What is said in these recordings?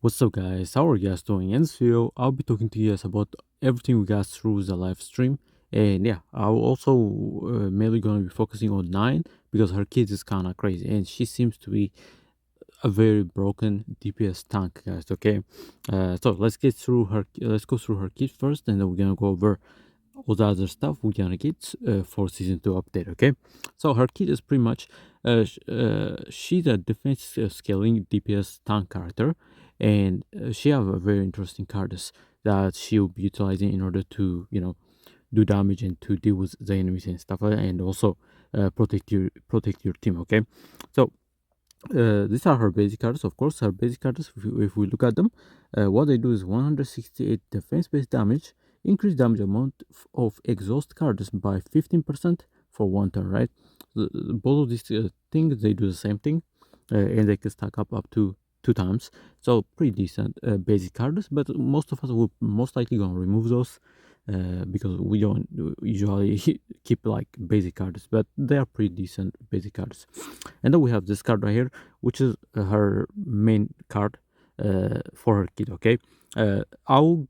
What's up guys, how are you guys doing? In this video, I'll be talking to you guys about everything we got through the live stream. And yeah, I'll also mainly going to be focusing on 9 because her kid is kind of crazy and she seems to be a very broken DPS tank, guys. Okay, so let's go through her kit first, and then we're gonna go over all the other stuff we're gonna get for season 2 update. Okay, so her kit is pretty much she's a defense scaling DPS tank character, and she have a very interesting cards that she'll be utilizing in order to do damage and to deal with the enemies and stuff like that, and also protect your team. Okay, so these are her basic cards. Of course, her basic cards, if we look at them, what they do is 168 defense based damage, increase damage amount of exhaust cards by 15% for one turn, right? Both of these things, they do the same thing, and they can stack up to 2 times. So pretty decent basic cards, but most of us will most likely gonna remove those because we don't usually keep like basic cards, but they are pretty decent basic cards. And then we have this card right here, which is her main card for her kit. Okay, I'll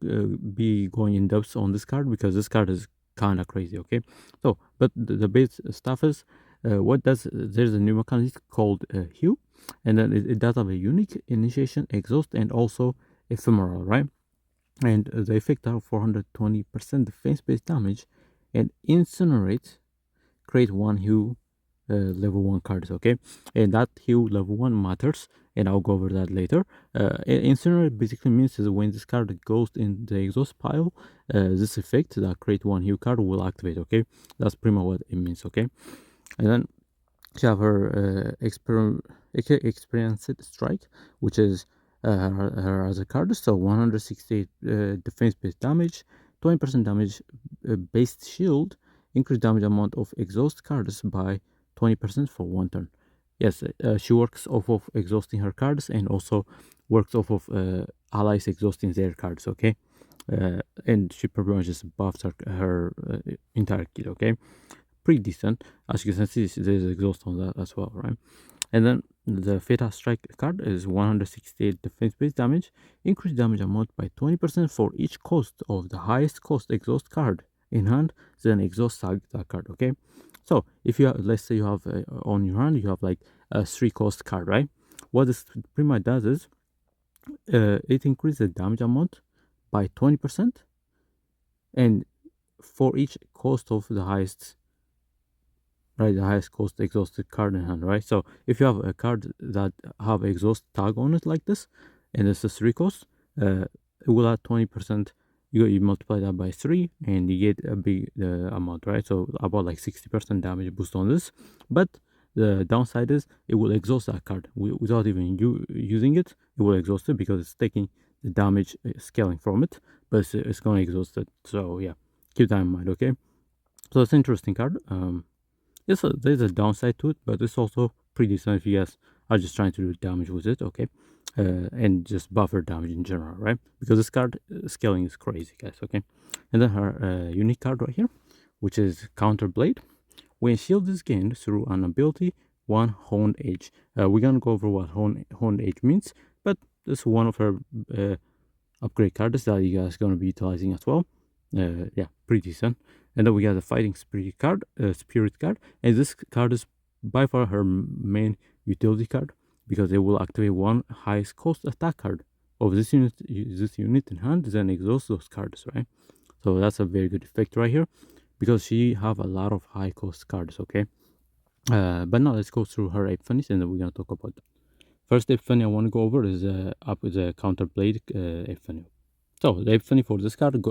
be going in depth on this card because this card is kind of crazy. Okay, so but the base stuff is what does there's a new mechanism called hue, and then it does have a unique initiation, exhaust, and also ephemeral, right? And the effect are 420% defense based damage and incinerate, create one hue level 1 cards. Okay, and that hue level 1 matters, and I'll go over that later. Incinerate basically means is when this card goes in the exhaust pile, this effect that create one hue card will activate. Okay, that's pretty much what it means. Okay, and then she have her experienced strike, which is her other card. So 168 defense based damage, 20% damage based shield, increase damage amount of exhaust cards by 20% for one turn. Yes, she works off of exhausting her cards and also works off of allies exhausting their cards. Okay, and she pretty much just buffs her entire kit. Okay, pretty decent. As you can see, there's exhaust on that as well, right? And then the Feta Strike card is 168 defense based damage, increase damage amount by 20% for each cost of the highest cost exhaust card in hand, then exhaust that card. Okay, so if you have, let's say you have on your hand, you have like a 3 cost card, right? What this pretty much does is it increases the damage amount by 20%, and for each cost of the highest, right, the highest cost exhausted card in hand, right? So if you have a card that have exhaust tag on it like this, and it's a 3 cost, it will add 20%. You multiply that by 3 and you get a big amount, right? So about like 60% damage boost on this. But the downside is it will exhaust that card without even using it. It will exhaust it because it's taking the damage scaling from it, but it's going to exhaust it. So yeah, keep that in mind. Okay, so it's an interesting card. Yes, there's a downside to it, but it's also pretty decent if you guys are just trying to do damage with it. Okay, and just buffer damage in general, right? Because this card scaling is crazy, guys. Okay, and then her unique card right here, which is Counter Blade. When shield is gained through an ability, one honed edge. We're gonna go over what honed edge means, but this is one of her upgrade cards that you guys gonna be utilizing as well. Yeah, pretty decent. And then we got the Fighting Spirit card, and this card is by far her main utility card because it will activate one highest cost attack card of this unit in hand, then exhaust those cards, right? So that's a very good effect right here because she have a lot of high cost cards. Okay, but now let's go through her epiphanies and then we're gonna talk about them. First epiphany I want to go over is up with the Counterblade epiphany. So the epiphany for this card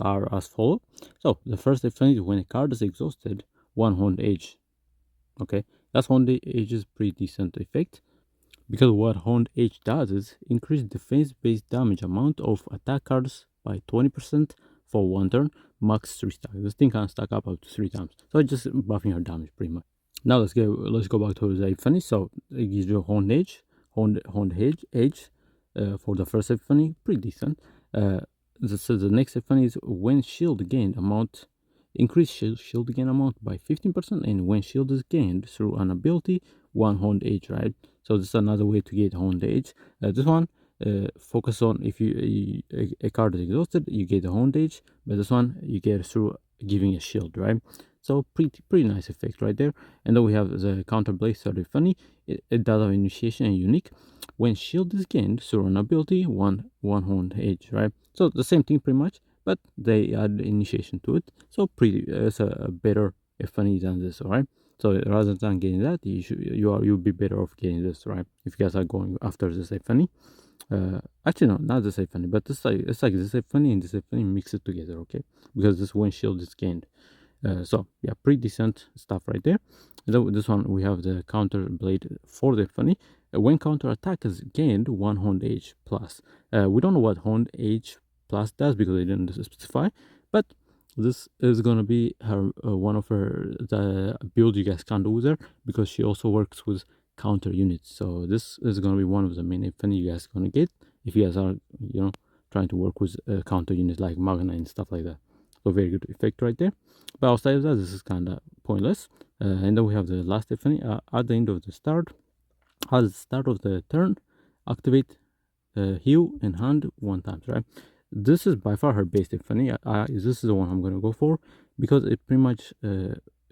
are as follow. So the first epiphany is when a card is exhausted, one honed edge. Okay, that's honed edge is pretty decent effect because what honed edge does is increase defense based damage amount of attack cards by 20% for one turn, max 3 stack. This thing can stack up to 3 times. So it's just buffing her damage pretty much. Now let's go back to the epiphany. So it gives you honed edge, honed edge for the first epiphany, pretty decent. The next epiphany is when shield gained amount, increase shield gain amount by 15%, and when shield is gained through an ability, one honed edge, right? So this is another way to get honed edge. This one focus on if a card is exhausted, you get the Honed Age, but this one you get through giving a shield, right? So pretty nice effect right there. And then we have the Counter Blaze, very funny. It does have initiation and unique. When shield is gained through an ability, one Honed Age, right? So the same thing pretty much, but they add initiation to it. So it's a better funny than this, all right? So rather than getting that, you'll be better off getting this, right? If you guys are going after this funny. Actually no, not this funny, but it's like this funny and this funny mix it together, okay? Because this one shield is gained. So yeah, pretty decent stuff right there. And then this one we have the counter blade for the funny. When counter attack is gained, one Honed Age plus. We don't know what Honed Age plus does because they didn't specify, but this is gonna be her one of her the build you guys can do with her because she also works with counter units. So this is gonna be one of the main funny you guys gonna get if you guys are trying to work with counter units like Magna and stuff like that. So very good effect right there. But outside of that, this is kind of pointless. And then we have the last epiphany at the end of the start. At the start of the turn, activate heal in hand one time, right? This is by far her best epiphany. This is the one I'm going to go for because it pretty much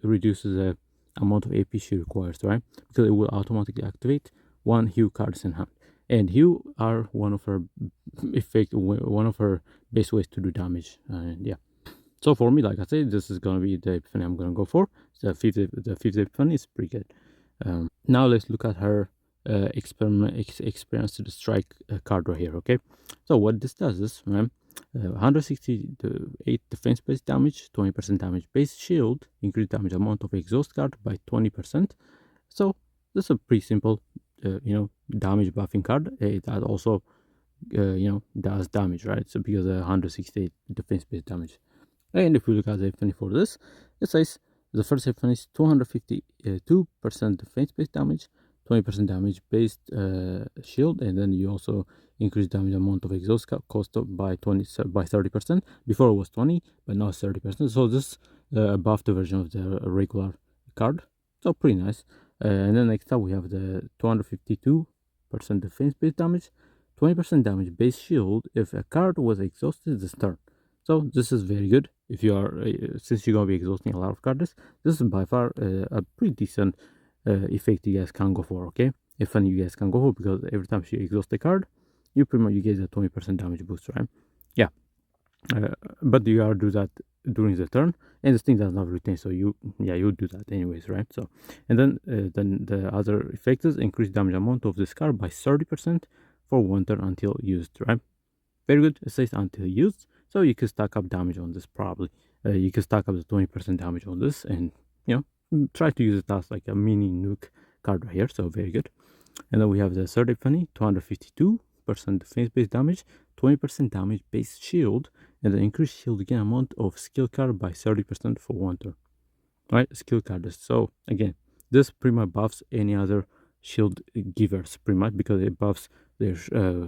reduces the amount of AP she requires, right? Because it will automatically activate one Hue cards in hand. And Hue are one of her best ways to do damage. And yeah. So for me, like I said, this is gonna be the epiphany I'm gonna go for. The fifth epiphany is pretty good. Now let's look at her experience to the strike card right here. Okay, so what this does is 168 defense base damage, 20% damage base shield, increase damage amount of exhaust card by 20%. So this is a pretty simple, damage buffing card. That also, does damage, right? So because 168 defense base damage. And if we look at the epiphany for this, it says the first epiphany is 252% defense based damage, 20% damage based shield, and then you also increase damage amount of exhaust cost by 30%. Before it was 20, but now it's 30%. So this above the version of the regular card. So pretty nice. And then next up we have the 252% defense based damage, 20% damage base shield if a card was exhausted this turn. So this is very good if you are since you're gonna be exhausting a lot of cards. This is by far a pretty decent effect you guys can go for. Okay, if any you guys can go for because every time she exhausts a card, you pretty much you get a 20% damage boost, right? Yeah, but you are do that during the turn, and this thing does not retain, so you do that anyways, right? So, and then the other effect is increase damage amount of this card by 30% for one turn until used, right? Very good. It says until used, so you can stack up damage on this probably. You can stack up the 20% damage on this, and try to use it as like a mini nuke card right here. So very good. And then we have the third epiphany, 252% defense based damage, 20% damage based shield, and the increased shield gain amount of skill card by 30% for one turn. Right, skill card. So again, this pretty much buffs any other shield givers pretty much because it buffs their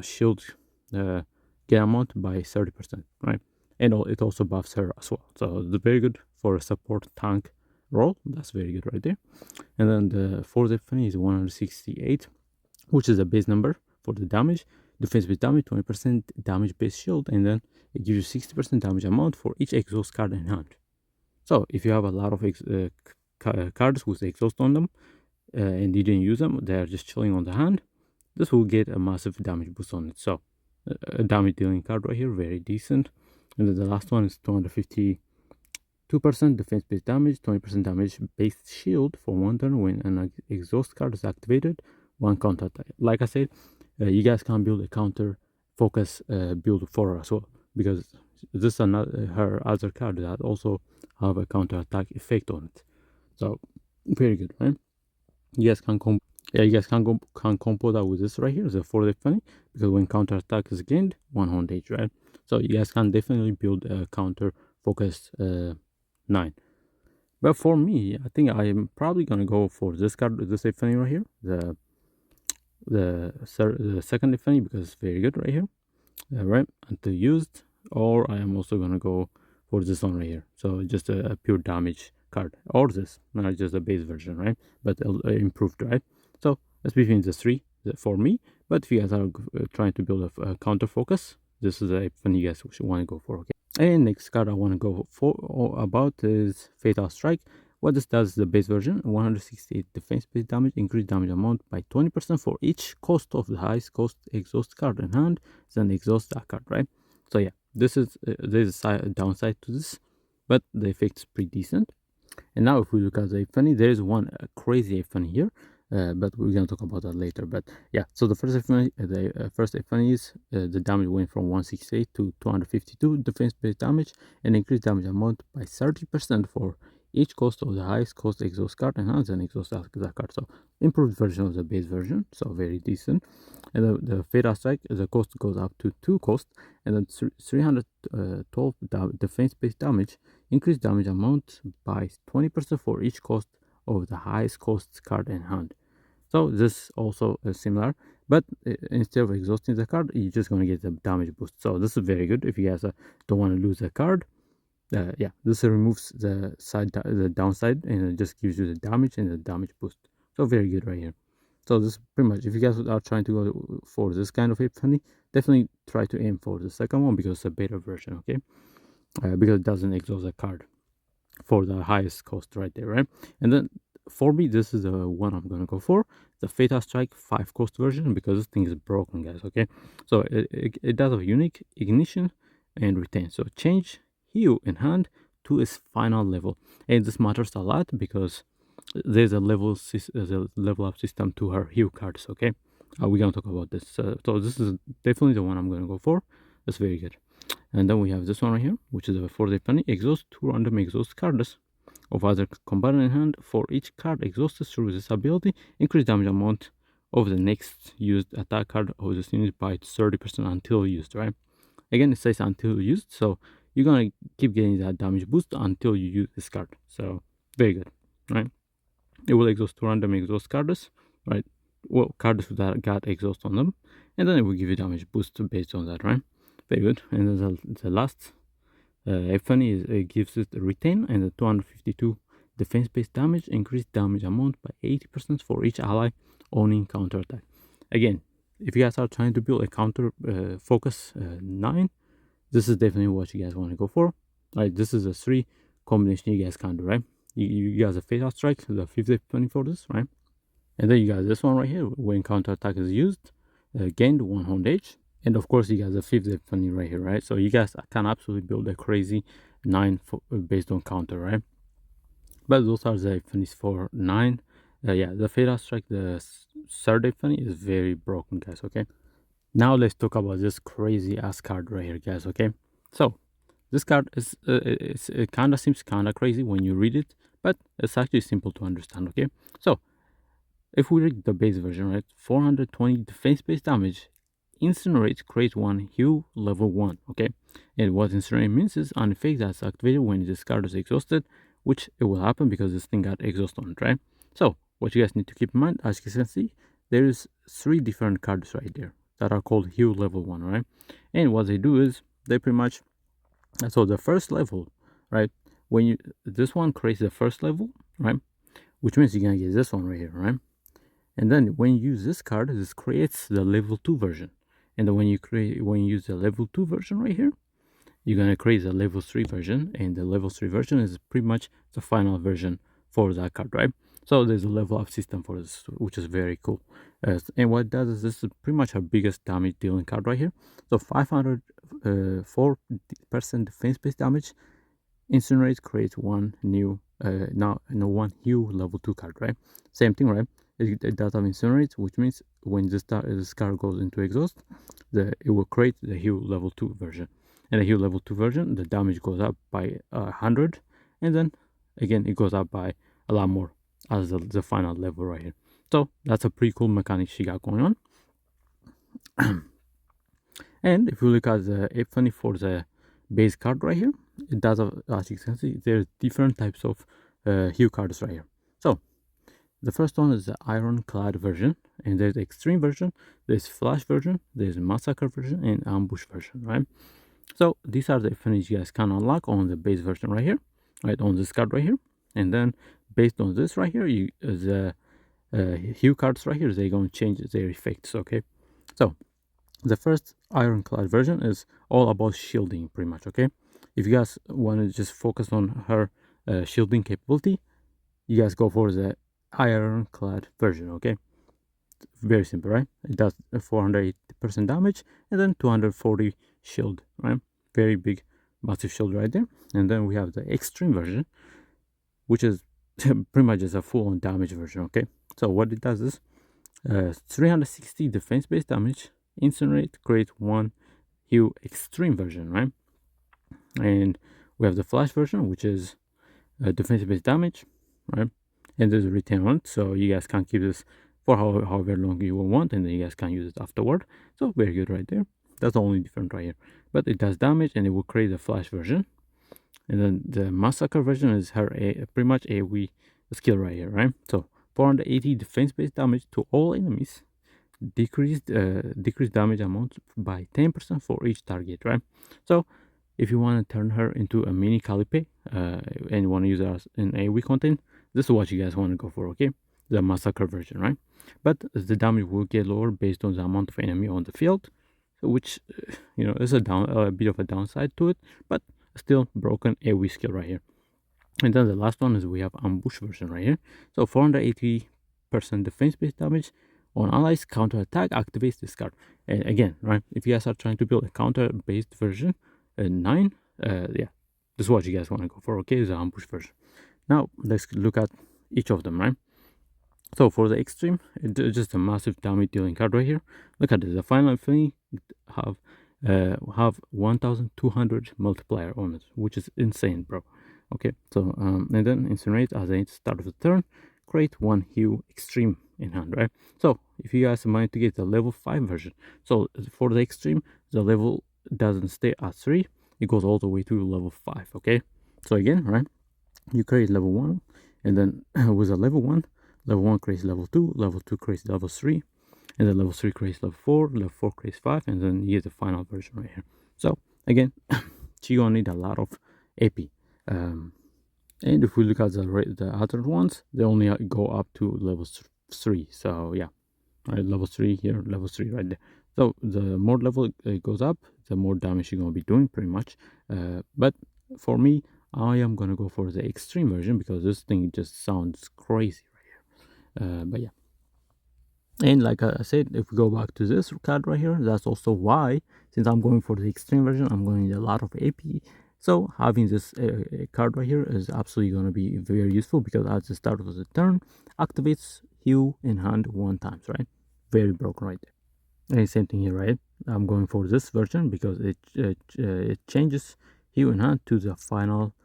shield gain amount by 30%, right? And it also buffs her as well. So it's very good for a support tank role. That's very good right there. And then the fourth epiphany is 168, which is a base number for the damage. Defense based damage, 20% damage based shield, and then it gives you 60% damage amount for each exhaust card in hand. So if you have a lot of cards with exhaust on them and you didn't use them, they're just chilling on the hand, this will get a massive damage boost on it. So a damage dealing card right here, very decent. And then the last one is 252% defense based damage, 20% damage based shield for one turn when an exhaust card is activated, one counter attack. Like I said, you guys can build a counter focus build for her as well because this is another her other card that also have a counter attack effect on it. So very good, right? You guys can combo that with this right here, the fourth epiphany, because when counter attack is gained, one Honed Age, right? So you guys can definitely build a counter focused 9. But for me, I think I am probably gonna go for this card, this epiphany right here, the second epiphany, because it's very good right here, right? Until used, or I am also gonna go for this one right here. So just a pure damage card, or this, not just a base version, right? But improved, right? So let's between the three for me. But if you guys are trying to build a counter focus, this is a funny you guys want to go for. Okay. And next card I want to go for about is Fatal Strike. What this does is the base version, 168 defense base damage, increase damage amount by 20% for each cost of the highest cost exhaust card in hand, then exhaust that card, right? So yeah, this is there's a downside to this, but the effect is pretty decent. And now if we look at the funny, there is one crazy funny here, but we're gonna talk about that later. But yeah, so the first funny, is the damage went from 168 to 252 defense base damage, and increased damage amount by 30% for each cost of the highest cost exhaust card and hands and exhaust that card. So improved version of the base version, so very decent. And the Fatal Strike, the cost goes up to 2 cost, and then 312 defense base damage, increased damage amount by 20% for each cost of the highest cost card in hand. So this also is similar, but instead of exhausting the card, you're just going to get the damage boost. So this is very good if you guys don't want to lose a card. Yeah, this removes the downside, and it just gives you the damage and the damage boost. So very good right here. So this is pretty much, if you guys are trying to go for this kind of funny, definitely try to aim for the second one because it's a better version, okay? Because it doesn't exhaust the card for the highest cost right there, right? And then for me, this is the one I'm gonna go for, the Fatal Strike 5 cost version, because this thing is broken, guys, okay? So it does a unique ignition and retain. So change heal in hand to its final level, and this matters a lot because there's a level up system to her heal cards, okay? We're gonna talk about this. So this is definitely the one I'm gonna go for. That's very good. And then we have this one right here, which is a 4-day penny. Exhaust 2 random exhaust cards of other combatant in hand. For each card exhausted through this ability, increase damage amount of the next used attack card of this unit by 30% until used, right? Again, it says until used, so you're gonna keep getting that damage boost until you use this card. So very good, right? It will exhaust 2 random exhaust cards, right? Well, cards that got exhaust on them, and then it will give you damage boost based on that, right? Very good. And then the last funny is it gives it a retain and a 252 defense based damage, increased damage amount by 80% for each ally owning counter attack. Again, if you guys are trying to build a counter focus 9, this is definitely what you guys want to go for. Right, this is a 3 combination you guys can do, right? You guys a Fatal Strike, the 5th funny for this, right? And then you got this one right here, when counter attack is used, gained 1 honed edge. And of course, you guys a 5th funny right here, right? So you guys can absolutely build a crazy 9 based on counter, right? But those are the funnies for 9. Yeah, the Fatal Strike, the 3rd funny is very broken, guys, okay? Now let's talk about this crazy ass card right here, guys, okay? So this card is it kind of seems kind of crazy when you read it, but it's actually simple to understand, okay? So if we read the base version, right, 420 defense base damage, incinerate creates 1 heal level 1, okay? And what incinerate means is an effect that's activated when this card is exhausted, which it will happen because this thing got exhaust on it, right? So what you guys need to keep in mind, as you can see, there is 3 different cards right there that are called heal level 1, right? And what they do is they pretty much, so the first level, right, when you, this one creates the first level, right, which means you're gonna get this one right here, right? And then when you use this card, this creates the level 2 version. And then when you use the level 2 version right here, you're gonna create the level 3 version, and the level 3 version is pretty much the final version for that card, right? So there's a level up system for this, which is very cool. And what it does is this is pretty much our biggest damage dealing card right here. So 504% defense based damage. Incinerate creates 1 new now 1 heal level 2 card, right? Same thing, right? It does have incinerate, which means when this card goes into exhaust, it will create the heal level 2 version. And the heal level 2 version, the damage goes up by 100, and then again it goes up by a lot more as the final level right here. So that's a pretty cool mechanic she got going on. And if you look at the Epiphany for the base card right here, it does, as you can see, there's different types of heal cards right here. So the first one is the Ironclad version, and there's the Extreme version, there's Flash version, there's Massacre version, and Ambush version, right? So these are the Epiphaниes you guys can unlock on the base version right here, right, on this card right here. And then based on this right here, the heal cards right here, they're going to change their effects, okay? So the first ironclad version is all about shielding, pretty much. Okay, if you guys want to just focus on her shielding capability, you guys go for the ironclad version. Okay, very simple, right? It does 480% damage and then 240 shield, right? Very big, massive shield right there. And then we have the extreme version, which is pretty much just a full-on damage version. Okay, so what it does is 360 defense-based damage, incinerate, create one hue extreme version, right? And we have the flash version, which is defensive-based damage, right? And there's a retain on it, so you guys can keep this for however long you will want, and then you guys can use it afterward. So very good right there. That's the only different right here. But it does damage, and it will create a flash version. And then the massacre version is her pretty much AoE skill right here, right? So 480 defense-based damage to all enemies, decreased damage amount by 10% for each target, right? So if you want to turn her into a mini Calipe and you want to use her as an AoE content, this is what you guys want to go for, okay? The massacre version, right? But the damage will get lower based on the amount of enemy on the field, which is a bit of a downside to it, but still broken AoE skill right here. And then the last one is we have ambush version right here. So 480% defense-based damage on allies, counter attack activates this card. And again, right, if you guys are trying to build a counter-based version, 9, yeah, this is what you guys want to go for, okay? The ambush version. Now let's look at each of them, right? So for the extreme, it's just a massive damage dealing card right here. Look at this. The final infinity have 1200 multiplier on it, which is insane, bro. Okay, so and then incinerate as a start of the turn, create one hue extreme in hand, right? So if you guys mind to get the level 5 version, so for the extreme, the level doesn't stay at 3, it goes all the way to level 5. Okay, so again, right, you create level 1, and then with a level 1 creates level 2, level 2 creates level 3, and then level 3 creates level 4, level 4 creates 5, and then you get the final version right here. So again, you're gonna need a lot of AP. And if we look at the other ones, they only go up to level 3. So yeah, right, level 3 here, level 3 right there. So the more level it goes up, the more damage you're gonna be doing, pretty much. But for me, I am gonna go for the extreme version because this thing just sounds crazy right here. But yeah. And like I said, if we go back to this card right here, that's also why, since I'm going for the extreme version, I'm going to need a lot of AP. So having this card right here is absolutely going to be very useful because at the start of the turn, activates hue in hand 1 time, right? Very broken right there. And same thing here, right? I'm going for this version because it changes hue in hand to the final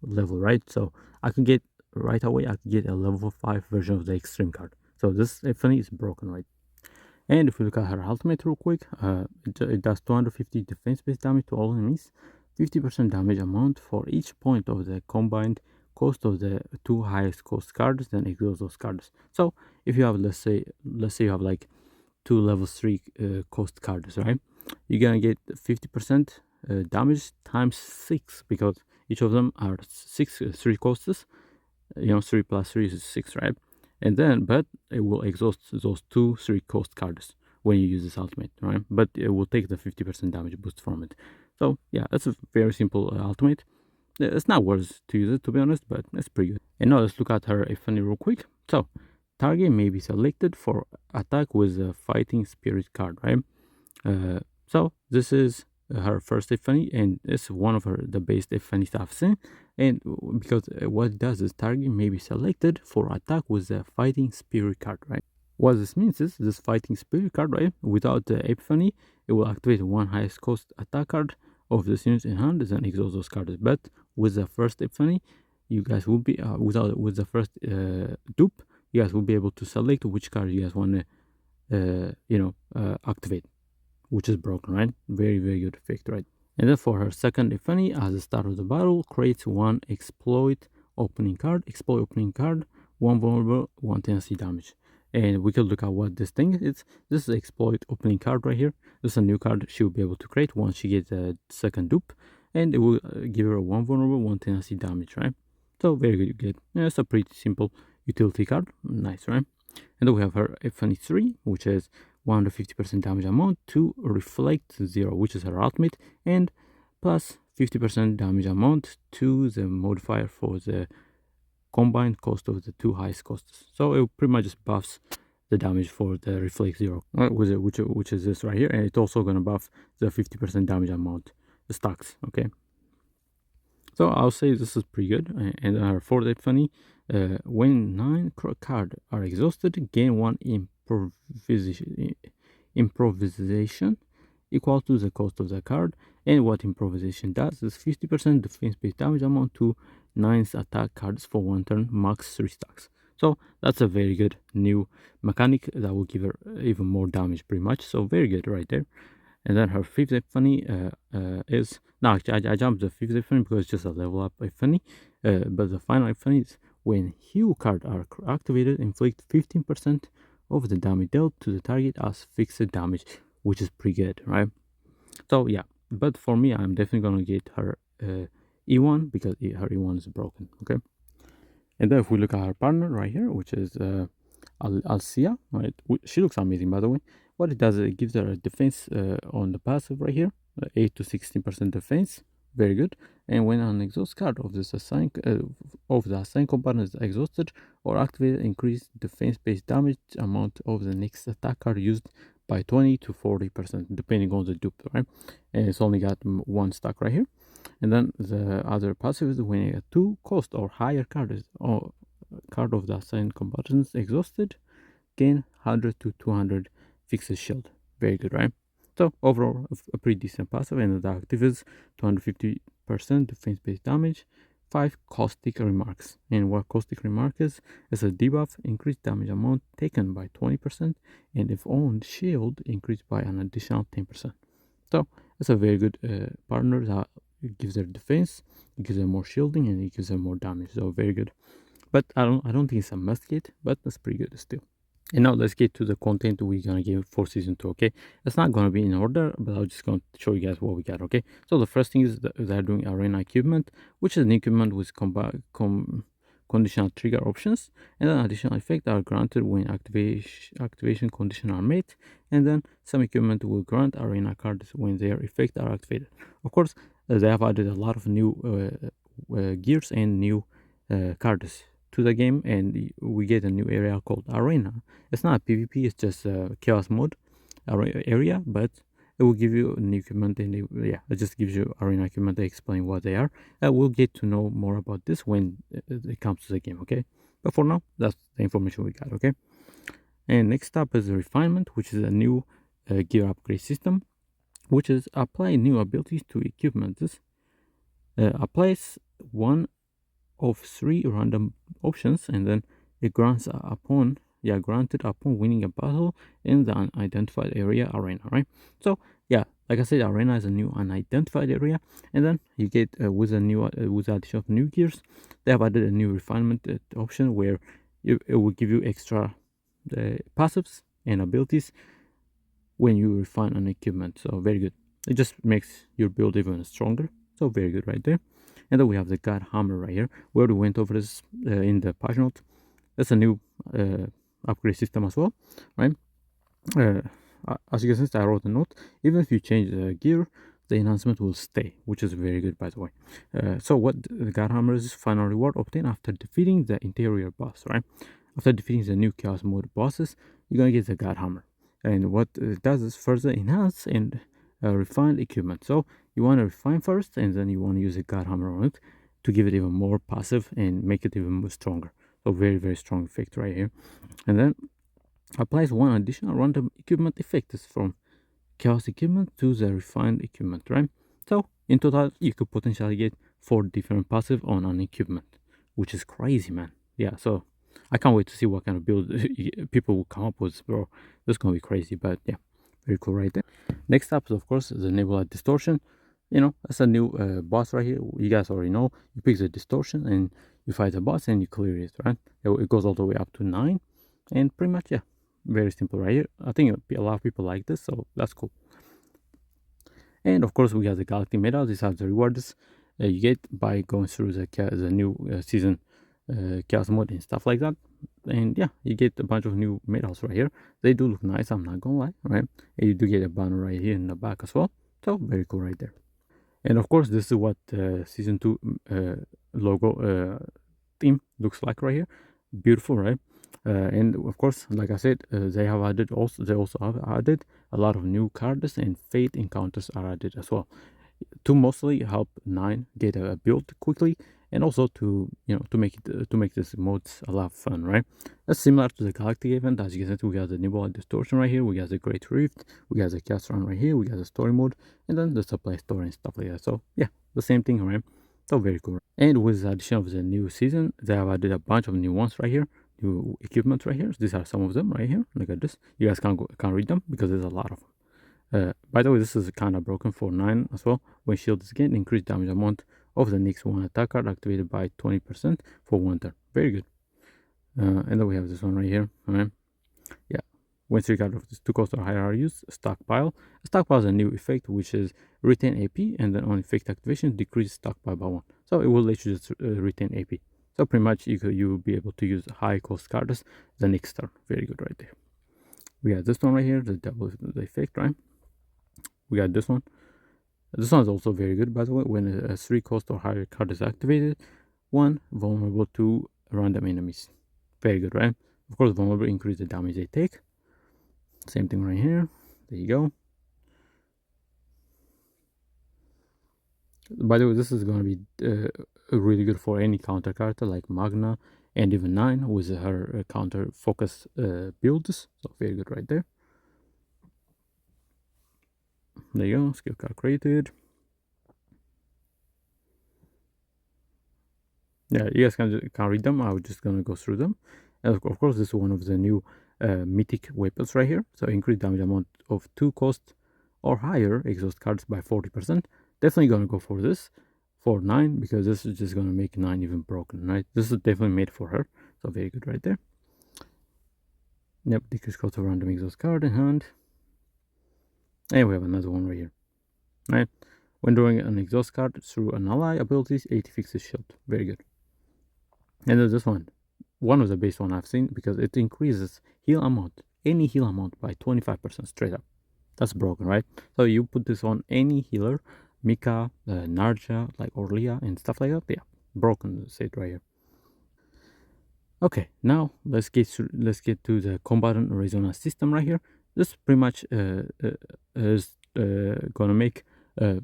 level, right? So I can get right away, I can get a level 5 version of the extreme card. So this Epiphany is broken, right? And if we look at her ultimate real quick, it does 250 defense-based damage to all enemies, 50% damage amount for each point of the combined cost of the 2 highest cost cards, then exhaust those cards. So if you have, let's say you have like 2 level 3 cost cards, right? You're gonna get 50% damage times 6 because each of them are 3 costs. 3 plus 3 is 6, right? And then, but it will exhaust those 2 3 cost cards when you use this ultimate, right? But it will take the 50% damage boost from it. So yeah, that's a very simple ultimate. It's not worth to use it, to be honest, but it's pretty good. And now let's look at her Epiphany real quick. So target may be selected for attack with a fighting spirit card, right? So this is her first Epiphany, and it's one of the best Epiphanies I've seen. And because what it does is target may be selected for attack with the fighting spirit card, right? What this means is this fighting spirit card, right? Without the Epiphany, it will activate 1 highest cost attack card of the units in hand and exhaust those cards. But with the first Epiphany, you guys will be with the first dupe, you guys will be able to select which card you guys want to activate, which is broken, right? Very, very good effect, right? And then for her second Epiphany, as the start of the battle, creates 1 exploit opening card, 1 vulnerable, 1 tendency damage. And we can look at what this thing is. This is exploit opening card right here. This is a new card she will be able to create once she gets a second dupe, and it will give her 1 vulnerable, 1 tendency damage, right? So very good. Yeah, it's a pretty simple utility card. Nice, right? And then we have her Epiphany 3, which is 150% damage amount to Reflect 0, which is her ultimate, and plus 50% damage amount to the modifier for the combined cost of the two highest costs. So it pretty much just buffs the damage for the Reflect 0, which is this right here, and it's also going to buff the 50% damage amount, the stacks, okay? So I'll say this is pretty good. And our fourth funny, when 9 cards are exhausted, gain 1 improvisation equal to the cost of the card. And what improvisation does is 50% defense-based damage amount to 9's attack cards for 1 turn, max 3 stacks. So that's a very good new mechanic that will give her even more damage pretty much. So very good right there. And then her fifth epiphany is, no, actually I jumped the fifth epiphany because it's just a level up epiphany. But the final epiphany is when hue cards are activated, inflict 15% of the damage dealt to the target as fixed damage, which is pretty good, right? So yeah, but for me, I'm definitely gonna get her E1 because her E1 is broken, okay? And then if we look at her partner right here, which is Alcia, right? She looks amazing, by the way. What it does, it gives her a defense on the passive right here, 8 to 16% defense, very good. And when an exhaust card of this the assigned component is exhausted or activated, increase defense-based damage amount of the next attack card used by 20 to 40%, depending on the dupe, right? And it's only got 1 stack right here. And then the other passive is when a 2 cost or higher card is card of the assigned combatants exhausted, gain 100 to 200 fixed shield. Very good, right? So overall, a pretty decent passive. And the active is 250% defense-based damage, 5 caustic remarks. And what caustic remark is a debuff, increased damage amount taken by 20%, and if owned, shield increased by an additional 10%. So it's a very good partner that gives her defense, it gives her more shielding, and it gives her more damage. So very good. But I don't think it's a must get, but that's pretty good still. And now let's get to the content we're gonna give for season 2, okay? It's not gonna be in order, but I'm just gonna show you guys what we got, okay? So the first thing is they're doing arena equipment, which is an equipment with conditional trigger options, and then additional effects are granted when activation conditions are met, and then some equipment will grant arena cards when their effects are activated. Of course, they have added a lot of new gears and new cards to the game, and we get a new area called arena. It's not PvP, it's just a chaos mode area, but it will give you new equipment, and it just gives you arena equipment. They explain what they are. We'll get to know more about this when it comes to the game, okay? But for now, that's the information we got, okay? And next up is refinement, which is a new gear upgrade system, which is apply new abilities to equipment. This applies one of 3 random options, and then it granted upon winning a battle in the unidentified area arena, right? So yeah, like I said, arena is a new unidentified area, and then you get with the addition of new gears, they have added a new refinement option where it will give you extra passives and abilities when you refine an equipment. So very good. It just makes your build even stronger. So very good right there. And then we have the God Hammer right here. We already went over this in the patch note. That's a new upgrade system as well, right? As you can see, I wrote a note. Even if you change the gear, the enhancement will stay, which is very good, by the way. So what the God Hammer is, final reward obtained after defeating the interior boss, right? After defeating the new Chaos mode bosses, you're gonna get the God Hammer. And what it does is further enhance and refine equipment. So you want to refine first, and then you want to use a God Hammer on it to give it even more passive and make it even more stronger. So very, very strong effect right here. And then applies one additional random equipment effect from chaos equipment to the refined equipment, right? So in total, you could potentially get 4 different passive on an equipment, which is crazy, man. Yeah, so I can't wait to see what kind of build people will come up with, bro. This is gonna be crazy, but yeah, very cool right there. Next up is, of course, the Nebula Distortion. You know, that's a new boss right here. You guys already know. You pick the Distortion and you fight the boss and you clear it, right? It goes all the way up to 9. And pretty much, yeah, very simple right here. I think a lot of people like this, so that's cool. And of course, we have the Galactic Medal. These are the rewards you get by going through the new season chaos mode and stuff like that. And yeah, you get a bunch of new medals right here. They do look nice, I'm not gonna lie, right? And you do get a banner right here in the back as well. So very cool right there. And of course, this is what season 2 logo theme looks like right here. Beautiful, right? And of course, like I said, they also have added a lot of new cards, and fate encounters are added as well to mostly help Nine get a build quickly, and also to to make this modes a lot of fun, right? That's similar to the Galactic event. As you can see, we got the Nebula Distortion right here, we got the Great Rift, we got the Chaos Run right here, we got the story mode, and then the supply store and stuff like that. So yeah, the same thing, right? So very cool. And with the addition of the new season, they have added a bunch of new ones right here, new equipment right here. These are some of them right here. Look at this. You guys can't read them because there's a lot of them. By the way, this is kind of broken for 9 as well. When shield is gained, increased damage amount of the next one attack card activated by 20% for 1 turn. Very good. And then we have this one right here. Alright. Yeah. When 3 cards of this 2 cost or higher are used, stockpile. Stockpile is a new effect which is retain AP, and then on effect activation, decrease stockpile by 1. So it will let you just retain AP. So pretty much you will be able to use high cost cards the next turn. Very good right there. We have this one right here, the double the effect, right? We got this one. This one is also very good, by the way. When a 3 cost or higher card is activated, 1 vulnerable to random enemies. Very good, right? Of course, vulnerable increase the damage they take. Same thing right here. There you go. By the way, this is going to be really good for any counter character like Magna and even 9 with her counter focus builds. So very good right there. There you go. Skill card created. Yeah, you guys can read them. I'm just gonna go through them. And of course, this is one of the new mythic weapons right here. So increase damage amount of 2 cost or higher exhaust cards by 40%. Definitely gonna go for this for 9 because this is just gonna make 9 even broken, right? This is definitely made for her. So very good right there. Yep, decrease cost of random exhaust card in hand. And we have another one right here. Right? When drawing an exhaust card through an ally abilities, 80 fixes shield. Very good. And there's this one of the best one I've seen because it increases heal amount, any heal amount by 25% straight up. That's broken, right? So you put this on any healer, Mika, Narja, like Orlia and stuff like that. Yeah, broken set right here. Okay, now let's get to the combatant resonance system right here. This pretty much is gonna make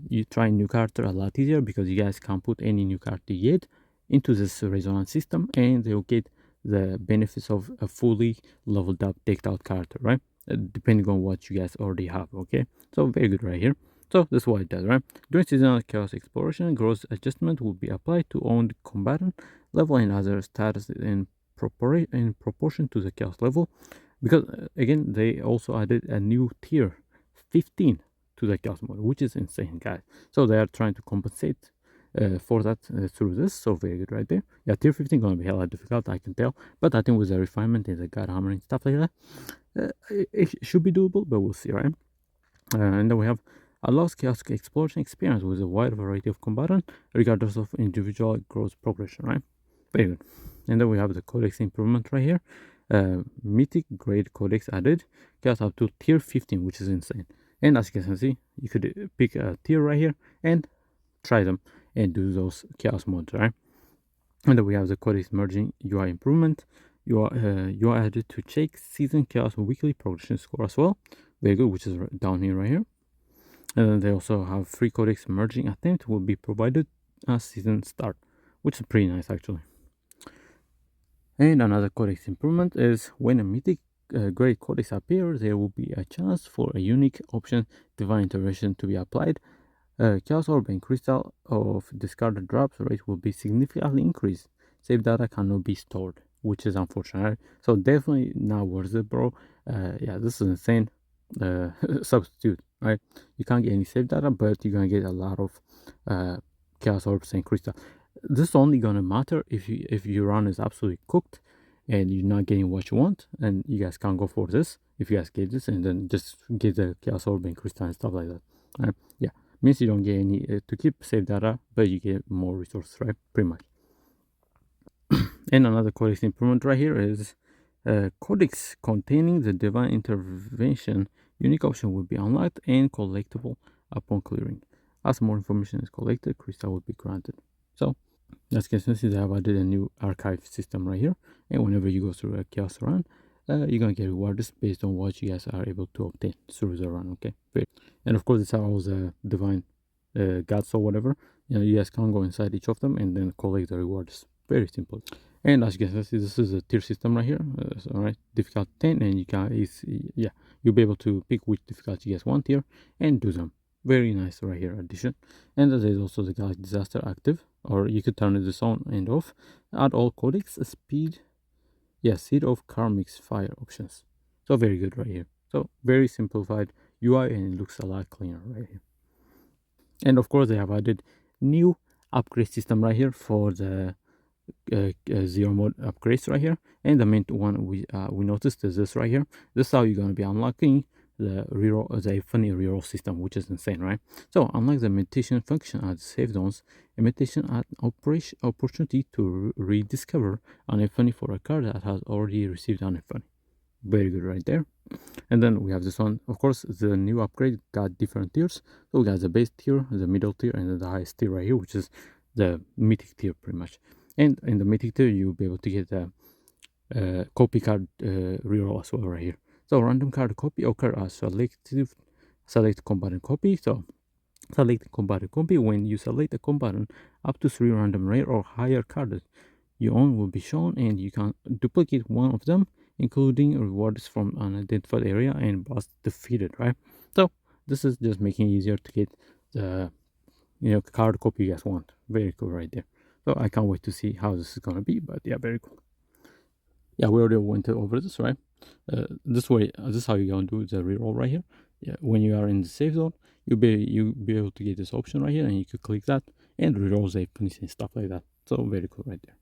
you try new character a lot easier because you guys can put any new character yet into this resonance system, and they'll get the benefits of a fully leveled up decked out character, right? Depending on what you guys already have. Okay, so very good right here. So this is what it does, right? During seasonal chaos exploration, gross adjustment will be applied to owned combatant level and other status in proportion to the chaos level, because again they also added a new tier 15 to the chaos mode, which is insane, guys. So they are trying to compensate for that through this. So very good right there. Yeah, tier 15 gonna be hella difficult, I can tell, but I think with the refinement and the god hammer and stuff like that, it should be doable, but we'll see, right? And then we have allows chaos exploration experience with a wide variety of combatant regardless of individual growth progression, right? Very good. And then we have the codex improvement right here. Mythic grade codex added, chaos up to tier 15, which is insane. And as you can see, you could pick a tier right here and try them and do those chaos modes, right? And then we have the codex merging UI improvement. You are added to check season chaos weekly progression score as well. Very good, which is down here right here. And then they also have free codex merging attempt will be provided as season start, which is pretty nice actually. And another codex improvement is when a mythic grade codex appears, there will be a chance for a unique option divine intervention to be applied. Chaos Orb and Crystal of discarded drops rate will be significantly increased. Save data cannot be stored, which is unfortunate. So definitely not worth it, bro. Yeah, this is insane. Substitute, right? You can't get any save data, but you're gonna get a lot of Chaos Orbs and Crystal. This is only gonna matter if your run is absolutely cooked and you're not getting what you want, and you guys can't go for this. If you guys get this and then just get the Chaos Orb and Crystal and stuff like that, right? Yeah, means you don't get any to keep save data, but you get more resources, right? Pretty much. And another codex improvement right here is codex containing the divine intervention unique option will be unlocked and collectible upon clearing. As more information is collected, crystal will be granted. So as you can see, they have added a new archive system right here, and whenever you go through a chaos run, you're gonna get rewards based on what you guys are able to obtain through the run. Okay, and of course, it's how all the divine gods or whatever. You guys can go inside each of them and then collect the rewards. Very simple. And as you can see, this is a tier system right here. So, all right, difficulty 10, and you can yeah, you'll be able to pick which difficulty you guys want here and do them. Very nice right here addition. And there's also the Galactic Disaster active, or you could turn this on and off. Add all codecs, speed, yeah, seed of karmic fire options. So very good right here. So very simplified UI, and it looks a lot cleaner right here. And of course, they have added new upgrade system right here for the zero mode upgrades right here. And the main one we noticed is this right here. This is how you're going to be unlocking the reroll, the funny reroll system, which is insane, right? So unlike the meditation function at save zones, a meditation at opportunity to rediscover an funny for a card that has already received an funny. Very good right there. And then we have this one. Of course, the new upgrade got different tiers. So we got the base tier, the middle tier, and then the highest tier right here, which is the mythic tier pretty much. And in the mythic tier, you'll be able to get a copy card reroll as well right here. So random card copy occur as select combatant copy. So select combatant copy. When you select a combatant, up to 3 random rare or higher cards you own will be shown, and you can duplicate one of them, including rewards from an identified area and boss defeated, right? So this is just making it easier to get the card copy you guys want. Very cool right there. So I can't wait to see how this is gonna be, but yeah, very cool. Yeah, we already went over this, right? This way, this is how you're gonna do the reroll right here. Yeah, when you are in the safe zone, you'll be able to get this option right here, and you could click that and reroll the finish and stuff like that. So very cool right there.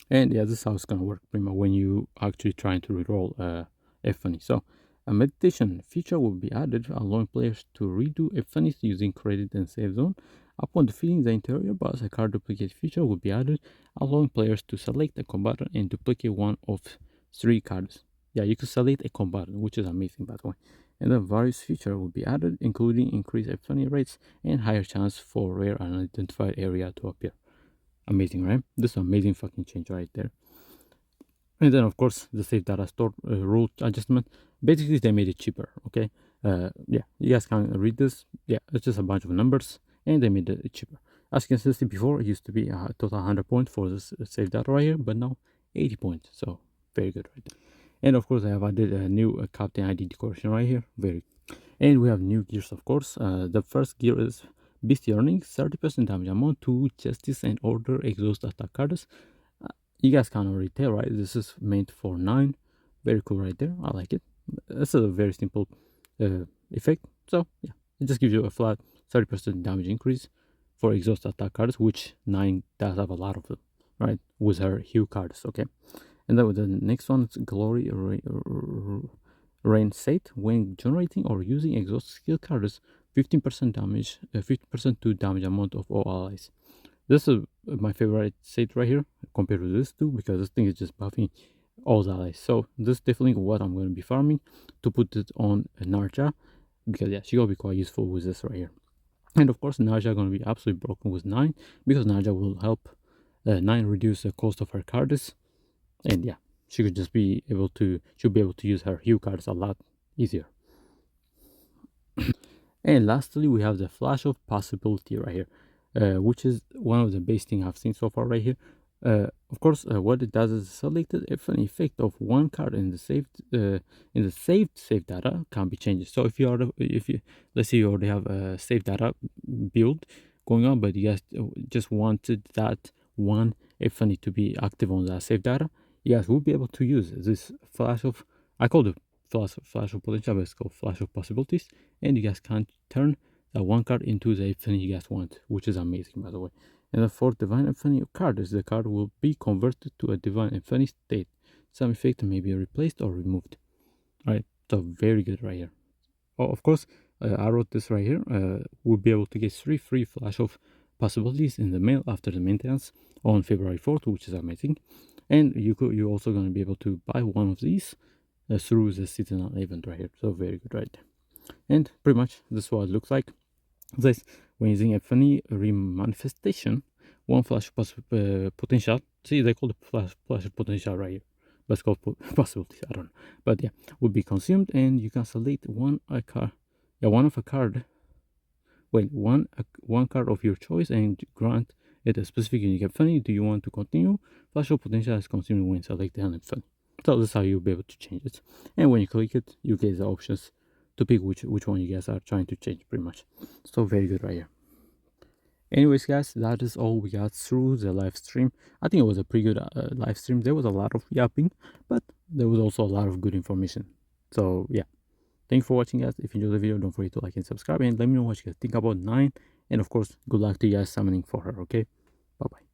And yeah, this is how it's gonna work pretty much when you actually trying to reroll F-Funny. So a meditation feature will be added, allowing players to redo F-Funnies using credit and save zone. Upon defeating the interior boss, a card duplicate feature will be added, allowing players to select a combatant and duplicate one of 3 cards. Yeah, you can select a combatant, which is amazing by the way. And then various feature will be added, including increased F-Funny rates and higher chance for rare unidentified area to appear. Amazing, right? This is amazing fucking change right there. And then of course the save data store rule adjustment. Basically they made it cheaper. Okay, yeah, you guys can read this. Yeah, it's just a bunch of numbers, and they made it cheaper. As you can see before, it used to be a total 100 points for this save data right here, but now 80 points. So very good right there. And of course I have added a new captain ID decoration right here. Very. And we have new gears, of course. The first gear is Beast Earnings, 30% damage amount to Justice and Order exhaust attack cards. You guys can already tell, right? This is meant for 9. Very cool right there. I like it. It's a very simple effect. So, yeah, it just gives you a flat 30% damage increase for exhaust attack cards, which 9 does have a lot of them, right? With her hue cards, okay? And then with the next one, it's Glory Rain Set. When generating or using exhaust skill cards, 15% damage, 50% to damage amount of all allies. This is my favorite set right here compared to this two, because this thing is just buffing all the allies. So this is definitely what I'm going to be farming to put it on Narja, because yeah, she will be quite useful with this right here. And of course, Narja going to be absolutely broken with 9, because Narja will help 9 reduce the cost of her cards. And yeah, she could just be able to, she'll be able to use her hue cards a lot easier. And lastly, we have the flash of possibility right here, which is one of the best things I've seen so far right here. Of course, what it does is selected if an effect of one card in the saved save data can be changed. So if you let's say you already have a save data build going on, but you guys just wanted that one if any to be active on that save data, you guys will be able to use this flash of, I call it flash of potential, but it's called flash of possibilities, and you guys can turn that one card into the infinity you guys want, which is amazing by the way. And the fourth divine infinity card is the card will be converted to a divine infinity state. Some effect may be replaced or removed. Alright, so very good right here. Oh, of course, I wrote this right here. We'll be able to get 3 free flash of possibilities in the mail after the maintenance on February 4th, which is amazing. And you're also going to be able to buy one of these through the seasonal event right here. So very good right there. And pretty much this is what it looks like. This, when using a funny remanifestation, one flash potential. See, they call it flash potential right here, but it's called possibilities. I don't know, but yeah, would be consumed, and you can select one card. Yeah, one of a card. Wait, one card of your choice, and grant it a specific unique funny. Do you want to continue? Flash of potential is consumed when selected and funny. So that's how you'll be able to change it. And when you click it, you get the options to pick which one you guys are trying to change, pretty much. So very good right here. Anyways, guys, that is all we got through the live stream. I think it was a pretty good live stream. There was a lot of yapping, but there was also a lot of good information. So yeah, thank you for watching, guys. If you enjoyed the video, don't forget to like and subscribe, and let me know what you guys think about 9. And of course, good luck to you guys summoning for her. Okay, bye bye.